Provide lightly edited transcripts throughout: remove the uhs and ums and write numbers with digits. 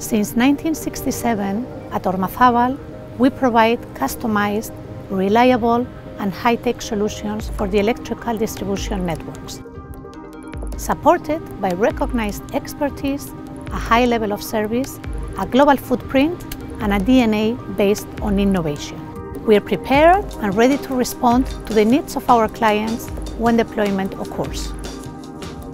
Since 1967, at Ormazabal, we provide customized, reliable, and high-tech solutions for the electrical distribution networks. Supported by recognized expertise, a high level of service, a global footprint, and a DNA based on innovation. We are prepared and ready to respond to the needs of our clients when deployment occurs.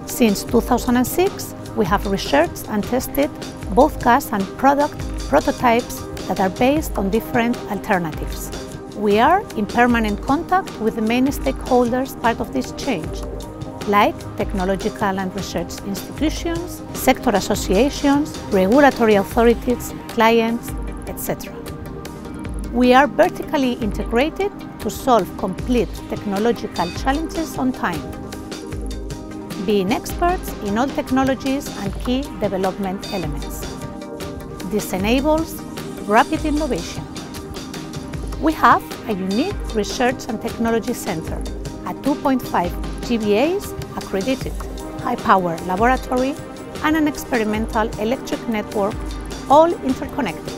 Since 2006, we have researched and tested both gas and product prototypes that are based on different alternatives. We are in permanent contact with the main stakeholders part of this change, like technological and research institutions, sector associations, regulatory authorities, clients, etc. We are vertically integrated to solve complete technological challenges on time, being experts in all technologies and key development elements. This enables rapid innovation. We have a unique research and technology center, a 2.5 GBAs accredited high-power laboratory, and an experimental electric network, all interconnected.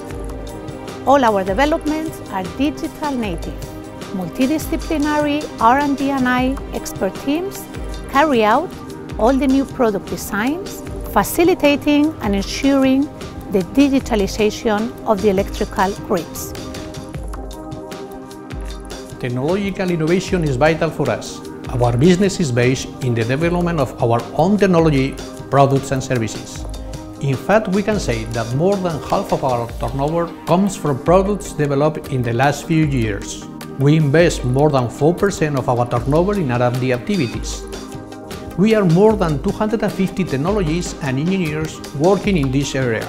All our developments are digital native. Multidisciplinary R&D and I expert teams carry out all the new product designs, facilitating and ensuring the digitalization of the electrical grids. Technological innovation is vital for us. Our business is based in the development of our own technology, products and services. In fact, we can say that more than half of our turnover comes from products developed in the last few years. We invest more than 4% of our turnover in R&D activities. We are more than 250 technologists and engineers working in this area.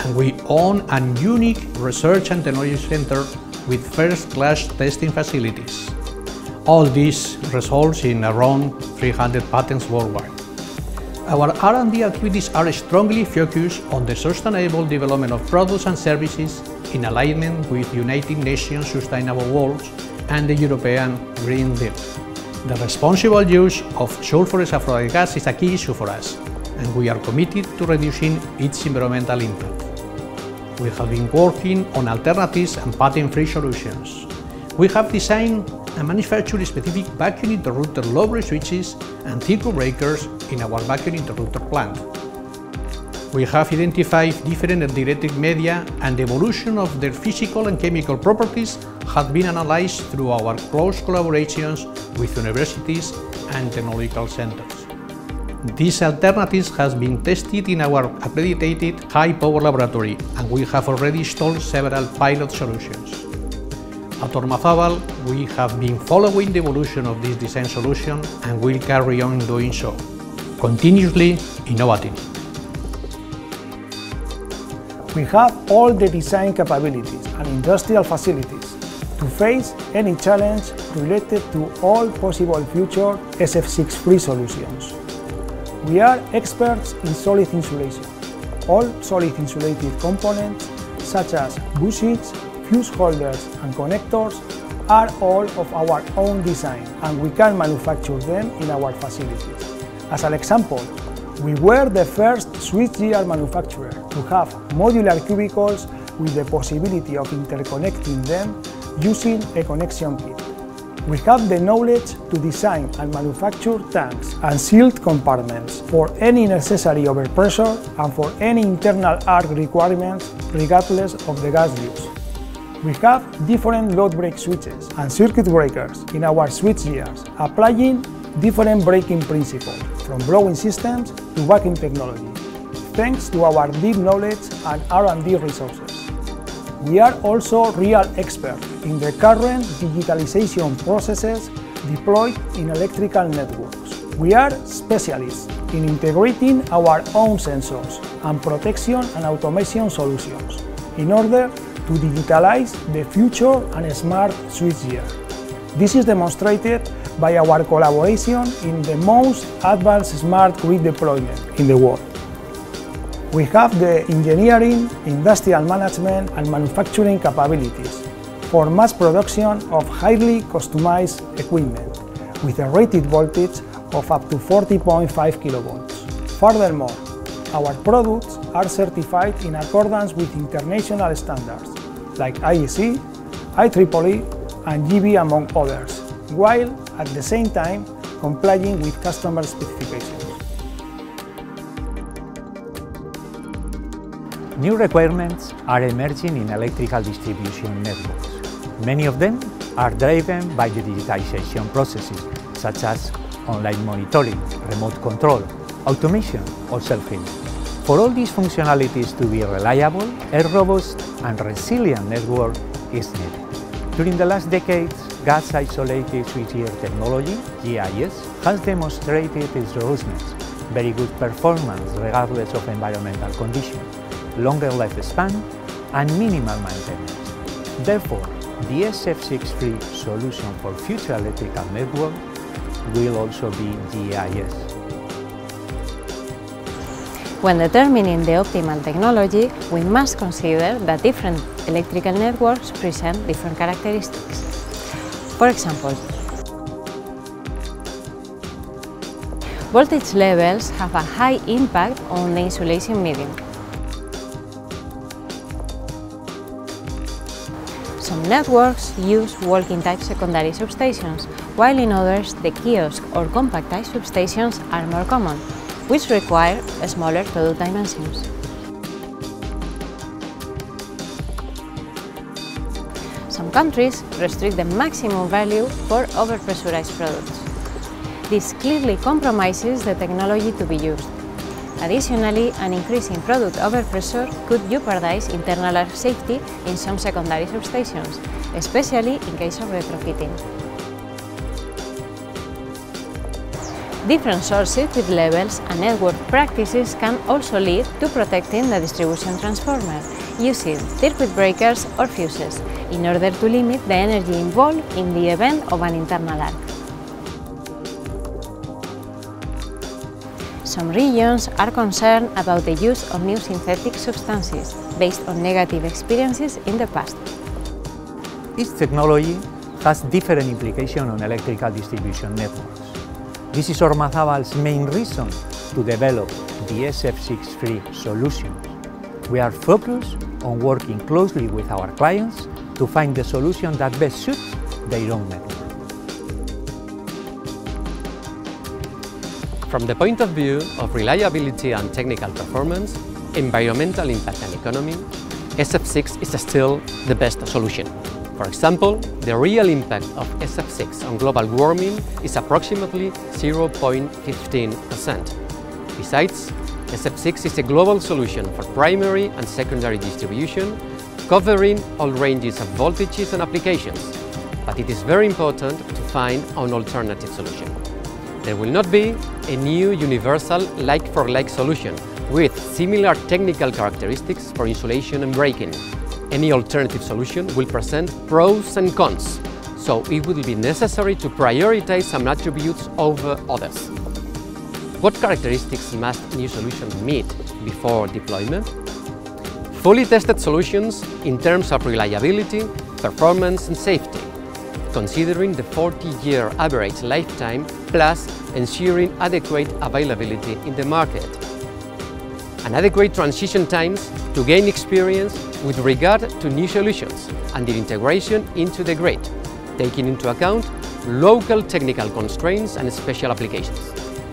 And we own a unique research and technology center with first-class testing facilities. All this results in around 300 patents worldwide. Our R&D activities are strongly focused on the sustainable development of products and services in alignment with United Nations Sustainable Goals and the European Green Deal. The responsible use of sulfurous gas is a key issue for us, and we are committed to reducing its environmental impact. We have been working on alternatives and patent-free solutions. We have designed and manufactured specific vacuum interrupter low-voltage switches and circuit breakers in our vacuum interrupter plant. We have identified different dielectric media, and the evolution of their physical and chemical properties has been analyzed through our close collaborations with universities and technological centers. These alternatives have been tested in our accredited high-power laboratory, and we have already installed several pilot solutions. At Ormazabal, we have been following the evolution of this design solution and will carry on doing so, continuously innovating. We have all the design capabilities and industrial facilities to face any challenge related to all possible future SF6-free solutions. We are experts in solid insulation. All solid insulated components, such as bushings, fuse holders and connectors, are all of our own design, and we can manufacture them in our facilities. As an example, we were the first switchgear manufacturer to have modular cubicles with the possibility of interconnecting them using a connection kit. We have the knowledge to design and manufacture tanks and sealed compartments for any necessary overpressure and for any internal arc requirements regardless of the gas use. We have different load break switches and circuit breakers in our switchgears, applying different braking principles from blowing systems to vacuum technology, thanks to our deep knowledge and R&D resources. We are also real experts in the current digitalization processes deployed in electrical networks. We are specialists in integrating our own sensors and protection and automation solutions in order to digitalize the future and smart switchgear. This is demonstrated by our collaboration in the most advanced smart grid deployment in the world. We have the engineering, industrial management and manufacturing capabilities for mass production of highly customized equipment with a rated voltage of up to 40.5 kilovolts. Furthermore, Our products are certified in accordance with international standards like IEC, IEEE and GB among others, while at the same time complying with customer specifications. New requirements are emerging in electrical distribution networks. Many of them are driven by the digitization processes, such as online monitoring, remote control, automation or self-healing. For all these functionalities to be reliable, a robust and resilient network is needed. During the last decades, gas-isolated switchgear technology, GIS, has demonstrated its robustness, very good performance regardless of environmental conditions, longer lifespan and minimal maintenance. Therefore, the SF6-free solution for future electrical networks will also be GIS. When determining the optimal technology, we must consider that different electrical networks present different characteristics. For example, voltage levels have a high impact on the insulation medium. Some networks use walking-type secondary substations, while in others the kiosk or compact-type substations are more common, which require smaller product dimensions. Some countries restrict the maximum value for overpressurized products. This clearly compromises the technology to be used. Additionally, an increase in product overpressure could jeopardize internal air safety in some secondary substations, especially in case of retrofitting. Different sources with levels and network practices can also lead to protecting the distribution transformer, using circuit breakers or fuses, in order to limit the energy involved in the event of an internal arc. Some regions are concerned about the use of new synthetic substances based on negative experiences in the past. This technology has different implications on electrical distribution networks. This is Ormazabal's main reason to develop the SF6-free solutions. We are focused on working closely with our clients to find the solution that best suits their own network. From the point of view of reliability and technical performance, environmental impact and economy, SF6 is still the best solution. For example, the real impact of SF6 on global warming is approximately 0.15%. Besides, SF6 is a global solution for primary and secondary distribution, covering all ranges of voltages and applications. But it is very important to find an alternative solution. There will not be a new universal like-for-like solution with similar technical characteristics for insulation and braking. Any alternative solution will present pros and cons, so it will be necessary to prioritize some attributes over others. What characteristics must new solutions meet before deployment? Fully tested solutions in terms of reliability, performance and safety, considering the 40-year average lifetime plus ensuring adequate availability in the market. And adequate transition times to gain experience with regard to new solutions and their integration into the grid, taking into account local technical constraints and special applications.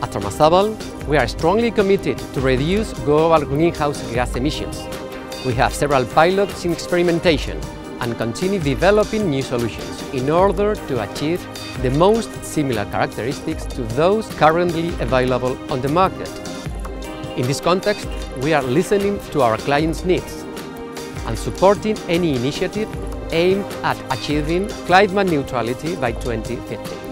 At Ormazabal, we are strongly committed to reduce global greenhouse gas emissions. We have several pilots in experimentation and continue developing new solutions in order to achieve the most similar characteristics to those currently available on the market. In this context, we are listening to our clients' needs and supporting any initiative aimed at achieving climate neutrality by 2050.